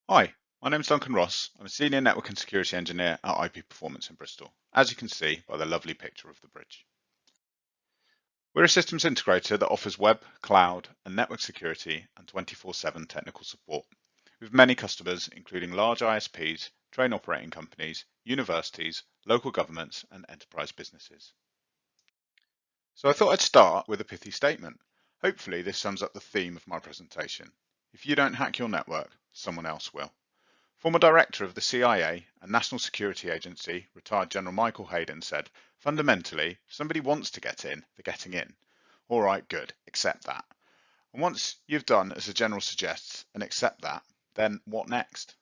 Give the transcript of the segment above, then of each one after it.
Hi, my name is Duncan Ross. I'm a Senior Network and Security Engineer at IP Performance in Bristol, as you can see by the lovely picture of the bridge. We're a systems integrator that offers web, cloud, and network security and 24/7 technical support, with many customers including large ISPs, train operating companies, universities, local governments, and enterprise businesses. So I thought I'd start with a pithy statement. Hopefully this sums up the theme of my presentation. If you don't hack your network, someone else will. Former director of the CIA and National Security Agency, retired General Michael Hayden, said, fundamentally, if somebody wants to get in, they're getting in. All right, good, accept that. And once you've done as the general suggests and accept that, then what next?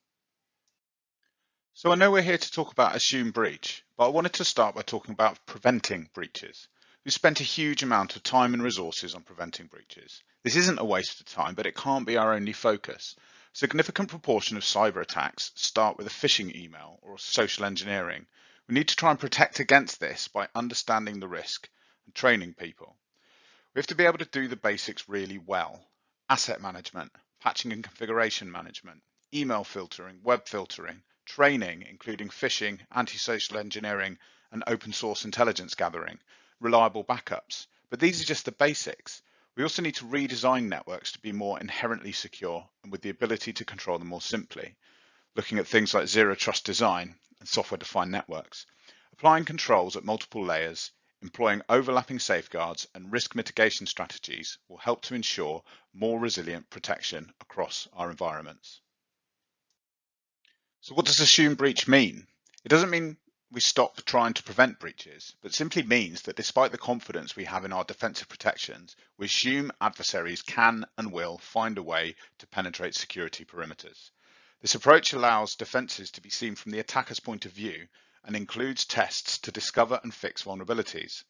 So I know we're here to talk about assumed breach, but I wanted to start by talking about preventing breaches. We've spent a huge amount of time and resources on preventing breaches. This isn't a waste of time, but it can't be our only focus. A significant proportion of cyber attacks start with a phishing email or social engineering. We need to try and protect against this by understanding the risk and training people. We have to be able to do the basics really well. Asset management, patching and configuration management, email filtering, web filtering, training, including phishing, anti-social engineering, and open source intelligence gathering, reliable backups. But these are just the basics. We also need to redesign networks to be more inherently secure and with the ability to control them more simply, looking at things like zero trust design and software-defined networks, applying controls at multiple layers, employing overlapping safeguards and risk mitigation strategies will help to ensure more resilient protection across our environments. So what does assumed breach mean? It doesn't mean we stop trying to prevent breaches, but simply means that despite the confidence we have in our defensive protections, we assume adversaries can and will find a way to penetrate security perimeters. This approach allows defenses to be seen from the attacker's point of view and includes tests to discover and fix vulnerabilities.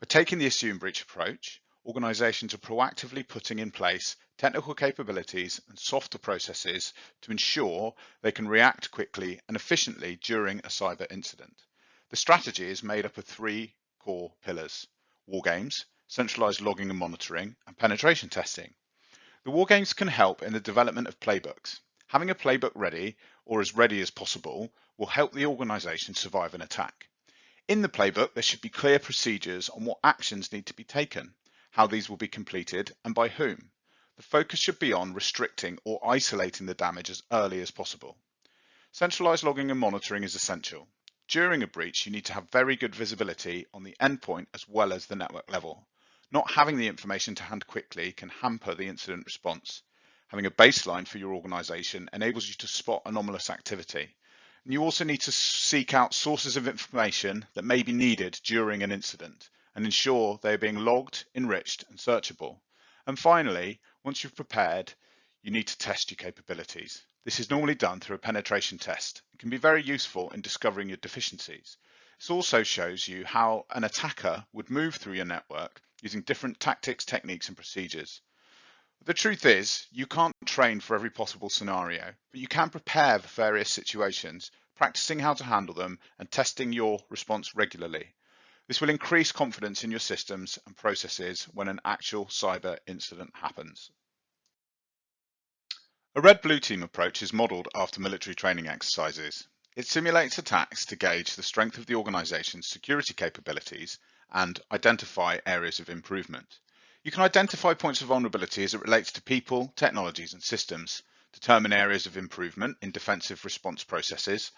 By taking the assumed breach approach, organizations are proactively putting in place technical capabilities and softer processes to ensure they can react quickly and efficiently during a cyber incident. The strategy is made up of three core pillars: war games, centralized logging and monitoring, and penetration testing. The war games can help in the development of playbooks. Having a playbook ready, or as ready as possible, will help the organization survive an attack. In the playbook, there should be clear procedures on what actions need to be taken, how these will be completed, and by whom. The focus should be on restricting or isolating the damage as early as possible. Centralized logging and monitoring is essential. During a breach, you need to have very good visibility on the endpoint as well as the network level. Not having the information to hand quickly can hamper the incident response. Having a baseline for your organization enables you to spot anomalous activity. And you also need to seek out sources of information that may be needed during an incident and ensure they are being logged, enriched, and searchable. And finally, once you've prepared, you need to test your capabilities. This is normally done through a penetration test. It can be very useful in discovering your deficiencies. This also shows you how an attacker would move through your network using different tactics, techniques, and procedures. The truth is, you can't train for every possible scenario, but you can prepare for various situations, practicing how to handle them and testing your response regularly. This will increase confidence in your systems and processes when an actual cyber incident happens. A red-blue team approach is modelled after military training exercises. It simulates attacks to gauge the strength of the organisation's security capabilities and identify areas of improvement. You can identify points of vulnerability as it relates to people, technologies and systems, determine areas of improvement in defensive response processes,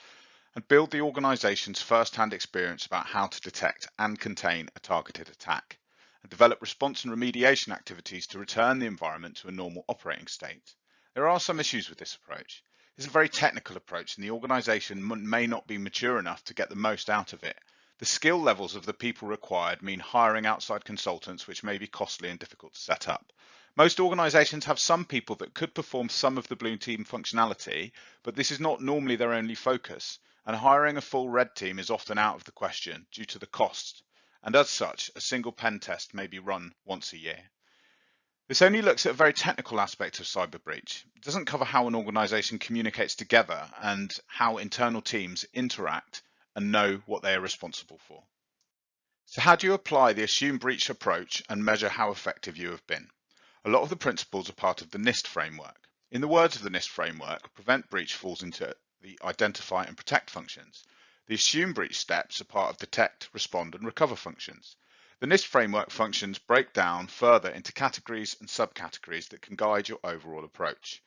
and build the organisation's first-hand experience about how to detect and contain a targeted attack, and develop response and remediation activities to return the environment to a normal operating state. There are some issues with this approach. It's a very technical approach and the organisation may not be mature enough to get the most out of it. The skill levels of the people required mean hiring outside consultants, which may be costly and difficult to set up. Most organisations have some people that could perform some of the blue team functionality, but this is not normally their only focus, and hiring a full red team is often out of the question due to the cost, and as such, a single pen test may be run once a year. This only looks at a very technical aspect of cyber breach. It doesn't cover how an organisation communicates together and how internal teams interact and know what they are responsible for. So how do you apply the assumed breach approach and measure how effective you have been? A lot of the principles are part of the NIST Framework. In the words of the NIST Framework, prevent breach falls into the identify and protect functions. The assume breach steps are part of detect, respond and recover functions. The NIST Framework functions break down further into categories and subcategories that can guide your overall approach.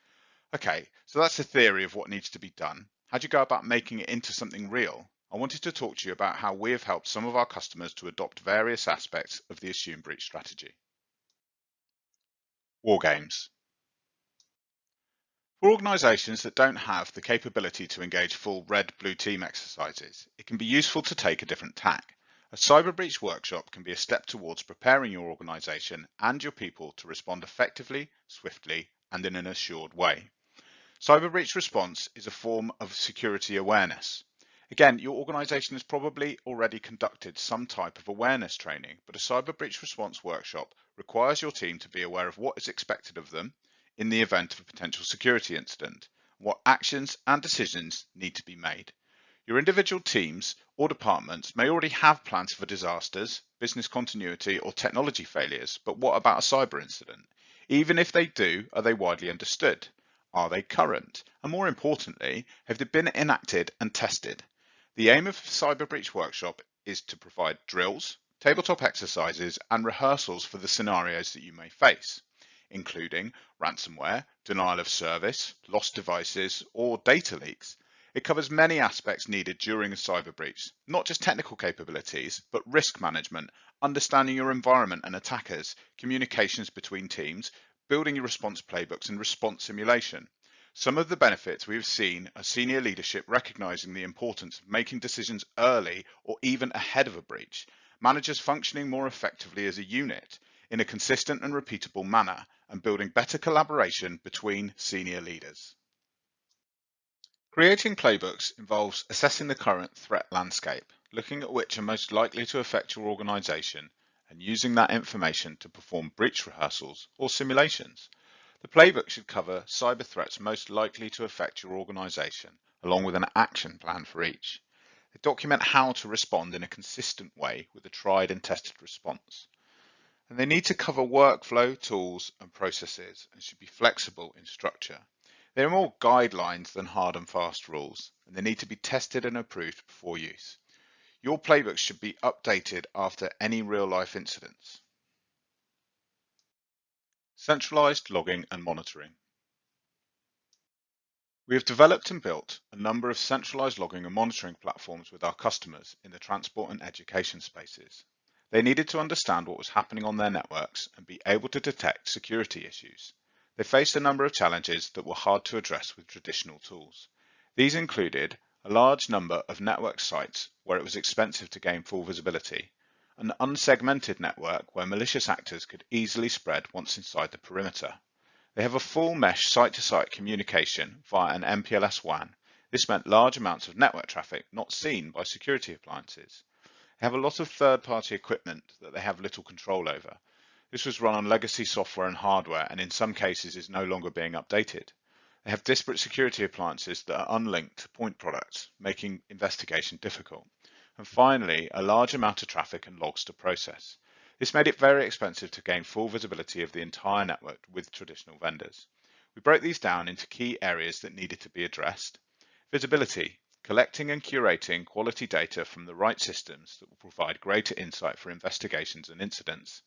Okay, so that's the theory of what needs to be done. How do you go about making it into something real? I wanted to talk to you about how we have helped some of our customers to adopt various aspects of the assume breach strategy. War games. For organisations that don't have the capability to engage full red-blue team exercises, it can be useful to take a different tack. A cyber breach workshop can be a step towards preparing your organisation and your people to respond effectively, swiftly, and in an assured way. Cyber breach response is a form of security awareness. Again, your organisation has probably already conducted some type of awareness training, but a cyber breach response workshop requires your team to be aware of what is expected of them in the event of a potential security incident, what actions and decisions need to be made. Your individual teams or departments may already have plans for disasters, business continuity or technology failures, but what about a cyber incident? Even if they do, are they widely understood? Are they current? And more importantly, have they been enacted and tested? The aim of Cyber Breach Workshop is to provide drills, tabletop exercises and rehearsals for the scenarios that you may face, including ransomware, denial of service, lost devices or data leaks. It covers many aspects needed during a cyber breach, not just technical capabilities, but risk management, understanding your environment and attackers, communications between teams, building your response playbooks and response simulation. Some of the benefits we have seen are senior leadership recognizing the importance of making decisions early or even ahead of a breach, managers functioning more effectively as a unit in a consistent and repeatable manner, and building better collaboration between senior leaders. Creating playbooks involves assessing the current threat landscape, looking at which are most likely to affect your organization, and using that information to perform breach rehearsals or simulations. The playbook should cover cyber threats most likely to affect your organization, along with an action plan for each. They document how to respond in a consistent way with a tried and tested response. And they need to cover workflow, tools, and processes, and should be flexible in structure. They are more guidelines than hard and fast rules, and they need to be tested and approved before use. Your playbooks should be updated after any real-life incidents. Centralized logging and monitoring. We have developed and built a number of centralized logging and monitoring platforms with our customers in the transport and education spaces. They needed to understand what was happening on their networks and be able to detect security issues. They faced a number of challenges that were hard to address with traditional tools. These included a large number of network sites where it was expensive to gain full visibility, an unsegmented network where malicious actors could easily spread once inside the perimeter. They have a full mesh site-to-site communication via an MPLS WAN. This meant large amounts of network traffic not seen by security appliances. They have a lot of third-party equipment that they have little control over. This was run on legacy software and hardware, and in some cases is no longer being updated. They have disparate security appliances that are unlinked to point products, making investigation difficult. And finally, a large amount of traffic and logs to process. This made it very expensive to gain full visibility of the entire network with traditional vendors. We broke these down into key areas that needed to be addressed. Visibility, collecting and curating quality data from the right systems that will provide greater insight for investigations and incidents.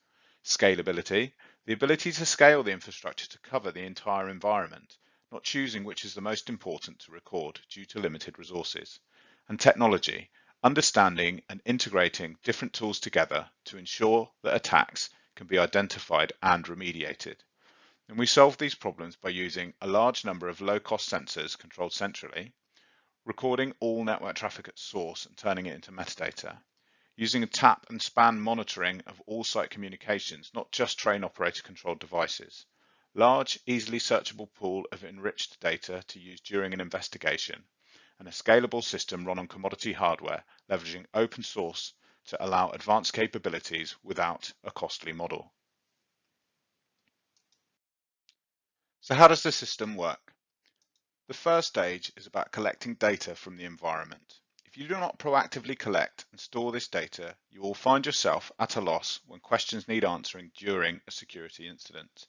Scalability, the ability to scale the infrastructure to cover the entire environment, not choosing which is the most important to record due to limited resources. And technology, understanding and integrating different tools together to ensure that attacks can be identified and remediated. And we solve these problems by using a large number of low-cost sensors controlled centrally, recording all network traffic at source and turning it into metadata, using a tap and span monitoring of all site communications, not just train operator controlled devices, large, easily searchable pool of enriched data to use during an investigation, and a scalable system run on commodity hardware, leveraging open source to allow advanced capabilities without a costly model. So how does the system work? The first stage is about collecting data from the environment. If you do not proactively collect and store this data, you will find yourself at a loss when questions need answering during a security incident.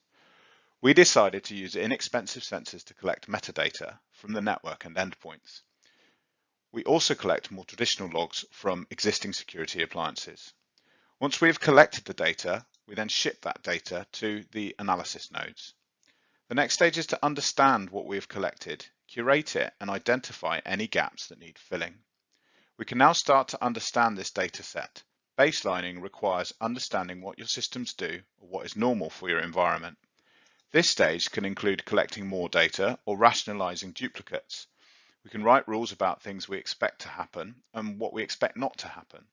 We decided to use inexpensive sensors to collect metadata from the network and endpoints. We also collect more traditional logs from existing security appliances. Once we have collected the data, we then ship that data to the analysis nodes. The next stage is to understand what we have collected, curate it, and identify any gaps that need filling. We can now start to understand this data set. Baselining requires understanding what your systems do or what is normal for your environment. This stage can include collecting more data or rationalizing duplicates. We can write rules about things we expect to happen and what we expect not to happen.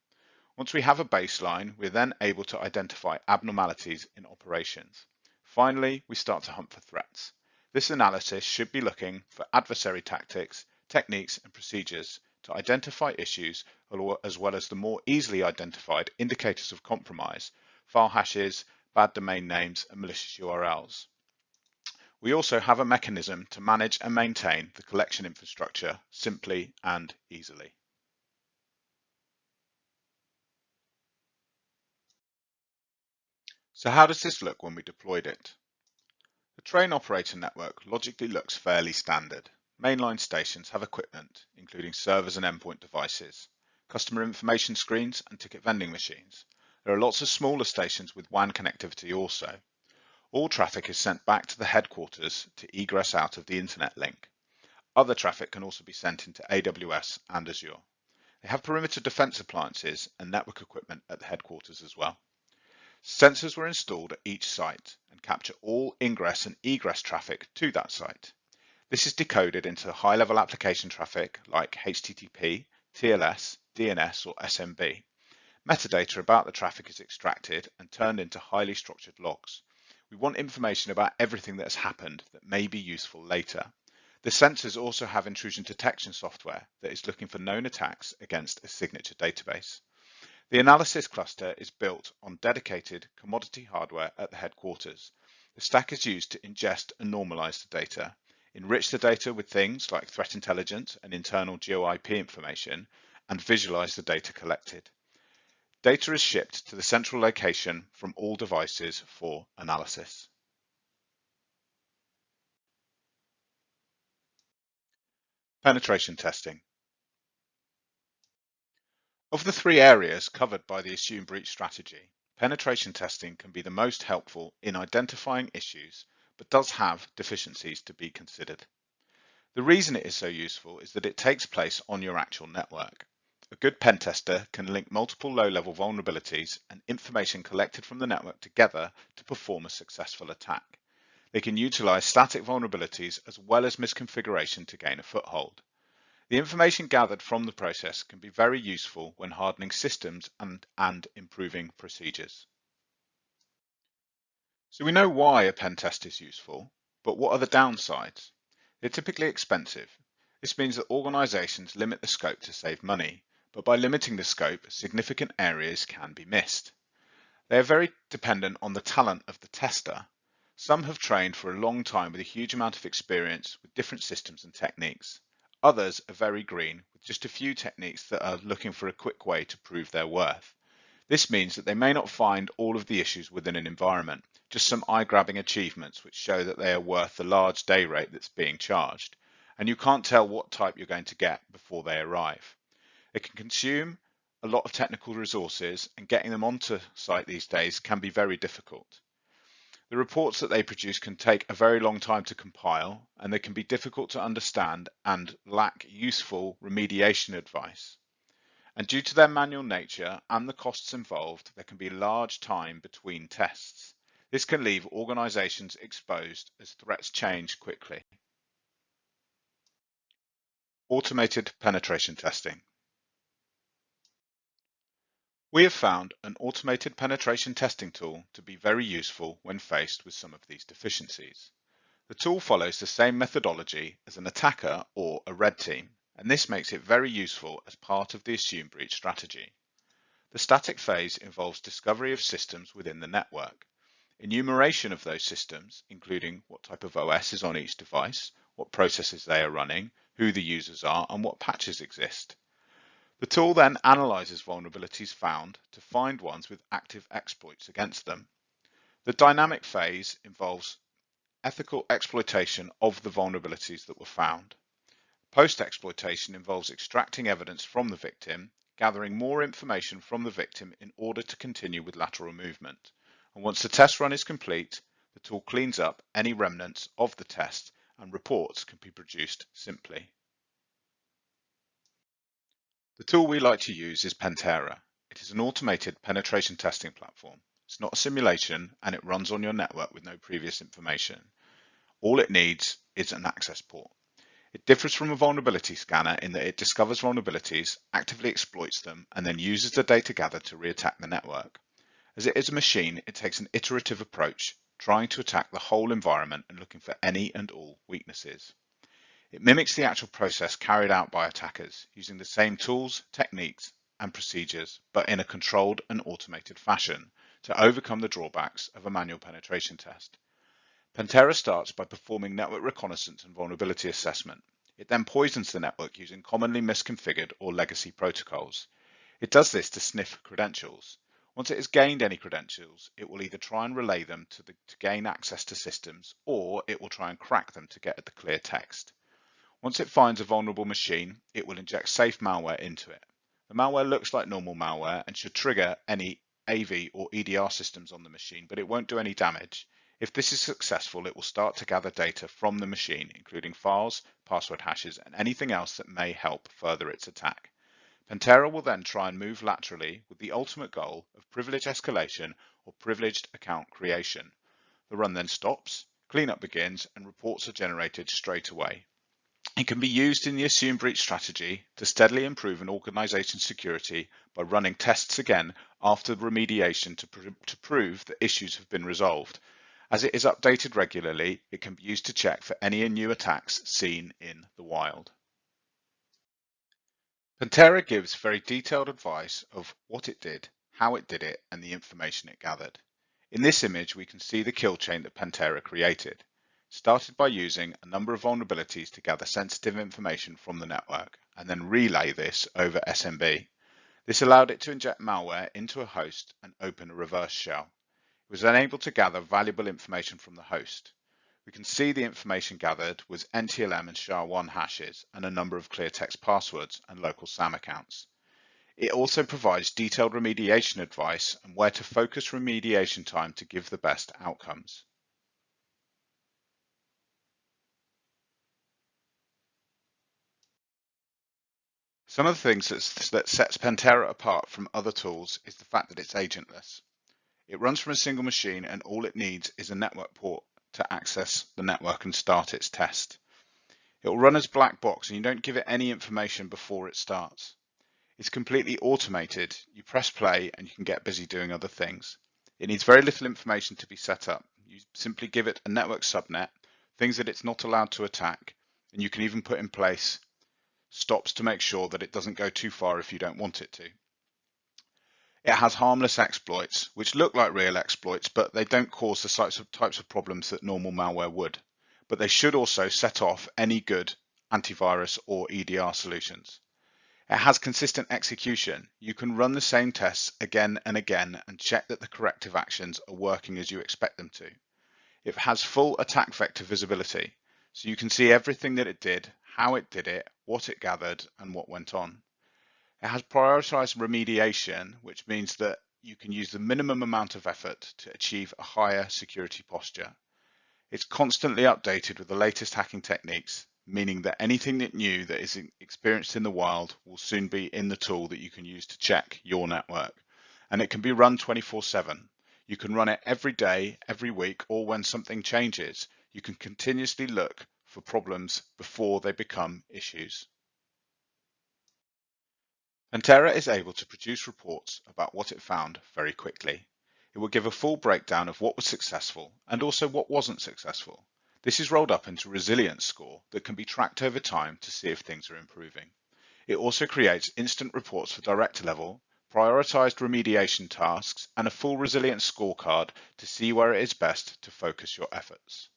Once we have a baseline, we're then able to identify abnormalities in operations. Finally, we start to hunt for threats. This analysis should be looking for adversary tactics, techniques, and procedures to identify issues, as well as the more easily identified indicators of compromise, file hashes, bad domain names, and malicious URLs. We also have a mechanism to manage and maintain the collection infrastructure simply and easily. So how does this look when we deployed it? The train operator network logically looks fairly standard. Mainline stations have equipment, including servers and endpoint devices, customer information screens, and ticket vending machines. There are lots of smaller stations with WAN connectivity also. All traffic is sent back to the headquarters to egress out of the internet link. Other traffic can also be sent into AWS and Azure. They have perimeter defense appliances and network equipment at the headquarters as well. Sensors were installed at each site and capture all ingress and egress traffic to that site. This is decoded into high-level application traffic like HTTP, TLS, DNS, or SMB. Metadata about the traffic is extracted and turned into highly structured logs. We want information about everything that has happened that may be useful later. The sensors also have intrusion detection software that is looking for known attacks against a signature database. The analysis cluster is built on dedicated commodity hardware at the headquarters. The stack is used to ingest and normalize the data, enrich the data with things like threat intelligence and internal GeoIP information, and visualize the data collected. Data is shipped to the central location from all devices for analysis. Penetration testing. Of the three areas covered by the assumed breach strategy, penetration testing can be the most helpful in identifying issues, but does have deficiencies to be considered. The reason it is so useful is that it takes place on your actual network. A good pen tester can link multiple low-level vulnerabilities and information collected from the network together to perform a successful attack. They can utilize static vulnerabilities as well as misconfiguration to gain a foothold. The information gathered from the process can be very useful when hardening systems and improving procedures. So we know why a pen test is useful, but what are the downsides? They're typically expensive. This means that organizations limit the scope to save money, but by limiting the scope, significant areas can be missed. They are very dependent on the talent of the tester. Some have trained for a long time with a huge amount of experience with different systems and techniques. Others are very green with just a few techniques that are looking for a quick way to prove their worth. This means that they may not find all of the issues within an environment, just some eye-grabbing achievements which show that they are worth the large day rate that's being charged, and you can't tell what type you're going to get before they arrive. It can consume a lot of technical resources, and getting them onto site these days can be very difficult. The reports that they produce can take a very long time to compile, and they can be difficult to understand and lack useful remediation advice. And due to their manual nature and the costs involved, there can be large time between tests. This can leave organizations exposed as threats change quickly. Automated penetration testing. We have found an automated penetration testing tool to be very useful when faced with some of these deficiencies. The tool follows the same methodology as an attacker or a red team, and this makes it very useful as part of the assumed breach strategy. The static phase involves discovery of systems within the network, enumeration of those systems, including what type of OS is on each device, what processes they are running, who the users are, and what patches exist. The tool then analyzes vulnerabilities found to find ones with active exploits against them. The dynamic phase involves ethical exploitation of the vulnerabilities that were found. Post-exploitation involves extracting evidence from the victim, gathering more information from the victim in order to continue with lateral movement. And once the test run is complete, the tool cleans up any remnants of the test and reports can be produced simply. The tool we like to use is Pentera. It is an automated penetration testing platform. It's not a simulation and it runs on your network with no previous information. All it needs is an access port. It differs from a vulnerability scanner in that it discovers vulnerabilities, actively exploits them, and then uses the data gathered to re-attack the network. As it is a machine, it takes an iterative approach, trying to attack the whole environment and looking for any and all weaknesses. It mimics the actual process carried out by attackers, using the same tools, techniques, and procedures, but in a controlled and automated fashion, to overcome the drawbacks of a manual penetration test. Pentera starts by performing network reconnaissance and vulnerability assessment. It then poisons the network using commonly misconfigured or legacy protocols. It does this to sniff credentials. Once it has gained any credentials, it will either try and relay them to gain access to systems, or it will try and crack them to get at the clear text. Once it finds a vulnerable machine, it will inject safe malware into it. The malware looks like normal malware and should trigger any AV or EDR systems on the machine, but it won't do any damage. If this is successful, it will start to gather data from the machine, including files, password hashes, and anything else that may help further its attack. Pentera will then try and move laterally with the ultimate goal of privilege escalation or privileged account creation. The run then stops, cleanup begins, and reports are generated straight away. It can be used in the assume breach strategy to steadily improve an organization's security by running tests again after remediation to prove that issues have been resolved. As it is updated regularly, it can be used to check for any new attacks seen in the wild. Pentera gives very detailed advice of what it did, how it did it, and the information it gathered. In this image, we can see the kill chain that Pentera created. It started by using a number of vulnerabilities to gather sensitive information from the network, and then relay this over SMB. This allowed it to inject malware into a host and open a reverse shell. It was then able to gather valuable information from the host. We can see the information gathered was NTLM and SHA-1 hashes and a number of clear text passwords and local SAM accounts. It also provides detailed remediation advice and where to focus remediation time to give the best outcomes. Some of the things that sets Pentera apart from other tools is the fact that it's agentless. It runs from a single machine and all it needs is a network port to access the network and start its test. It will run as black box and you don't give it any information before it starts. It's completely automated. You press play and you can get busy doing other things. It needs very little information to be set up. You simply give it a network subnet, things that it's not allowed to attack, and you can even put in place stops to make sure that it doesn't go too far if you don't want it to. It has harmless exploits, which look like real exploits, but they don't cause the types of problems that normal malware would. But they should also set off any good antivirus or EDR solutions. It has consistent execution. You can run the same tests again and again and check that the corrective actions are working as you expect them to. It has full attack vector visibility, so you can see everything that it did, how it did it, what it gathered, and what went on. It has prioritized remediation, which means that you can use the minimum amount of effort to achieve a higher security posture. It's constantly updated with the latest hacking techniques, meaning that anything new that is experienced in the wild will soon be in the tool that you can use to check your network. And it can be run 24/7. You can run it every day, every week, or when something changes. You can continuously look for problems before they become issues. Pentera is able to produce reports about what it found very quickly. It will give a full breakdown of what was successful and also what wasn't successful. This is rolled up into a resilience score that can be tracked over time to see if things are improving. It also creates instant reports for director level, prioritized remediation tasks, and a full resilience scorecard to see where it is best to focus your efforts.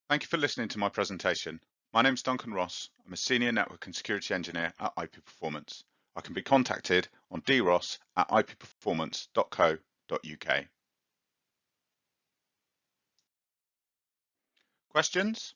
Thank you for listening to my presentation. My name is Duncan Ross. I'm a Senior Network and Security Engineer at IP Performance. I can be contacted on dross@ipperformance.co.uk. Questions?